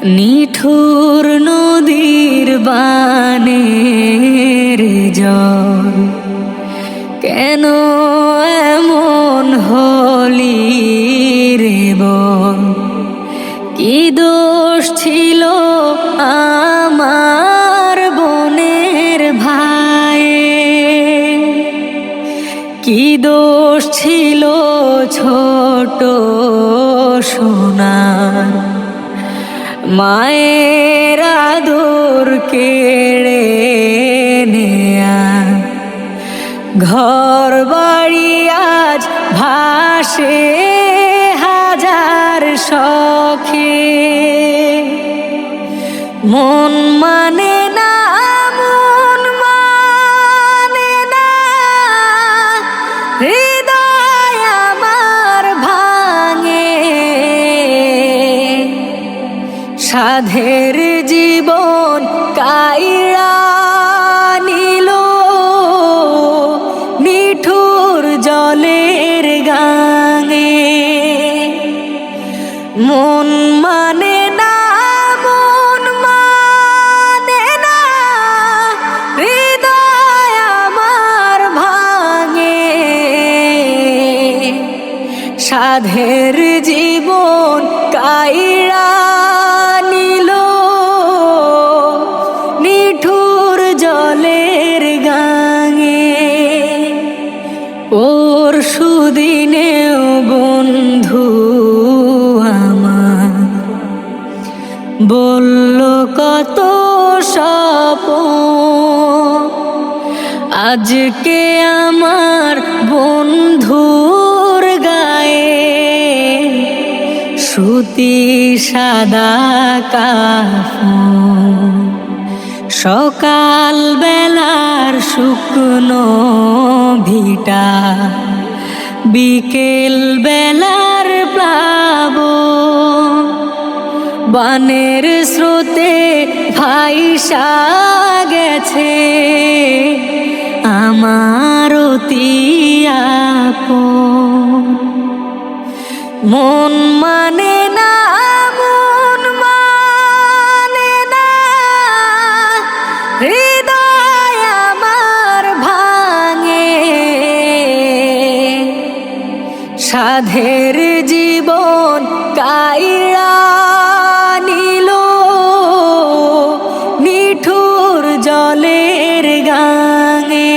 নিঠুর নদীর বানের জল কেন এমন হলি রে বল? কি দোষ ছিল আমার বোনের ভাইয়ের? কি দোষ ছিল ছোট সোনার মায়ের আদর কেড়ে নেয়া? ঘর বাড়ি আজ ভাসে হাজার শখে, মন মানে না, মন মানে না, হৃদয় আমার ভাঙে। সাধের জীবন কাইড়া নিল নিঠুর জলের গাঙে। মন মানে না, মন মানে না, হৃদয় আমার ভাঙে। সাধের জীবন কাইড়া নিল নিঠুর জলের গাঙে। পরশু দিনেও বন্ধু আমার বলল কত স্বপ্ন, আজকে আমার বন্ধুর গায়ে সুতি সাদা কাফন। সকাল বেলার শুকনো ভিটা, বিকেল বেলার প্লাবন, বানের স্রোতে ভাইসা গেছে আমার অতি আপন। মন মানে না, মন মানে না, হৃদয় আমার ভাঙে। সাধের জীবন কাইড়া নিল নিঠুর জলের গাঙে।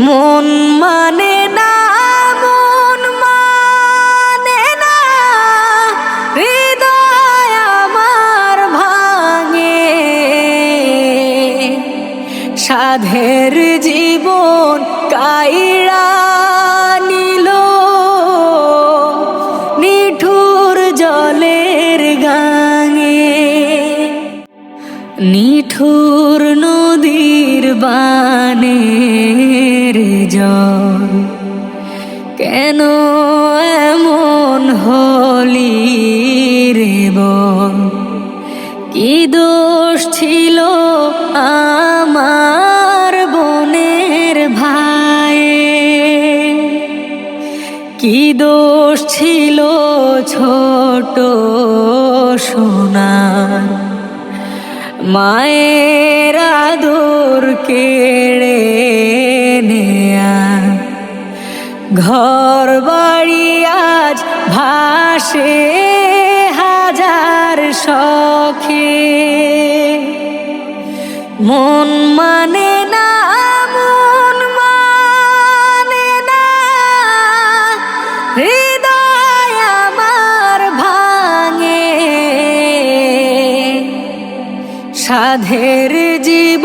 মন মানে না, মন মানে না, হৃদয় আমার ভাঙে। সাধের জীবন কাইড়া নিল নিঠুর জলের গাঙে। নিঠুর নদীর বানের জল কেন এমন হলি রে বল? কি দোষ ছিল আমার বোনের ভাইয়ের? কি দোষ ছিল ছোট সোনার মায়ের আদর কেড়ে নেয়া? ঘর বাড়ি আজ ভাসে হাজার শখে, মন মানে না, মন মানে না, হৃদয় আমার ভাঙে। সাধের জীবন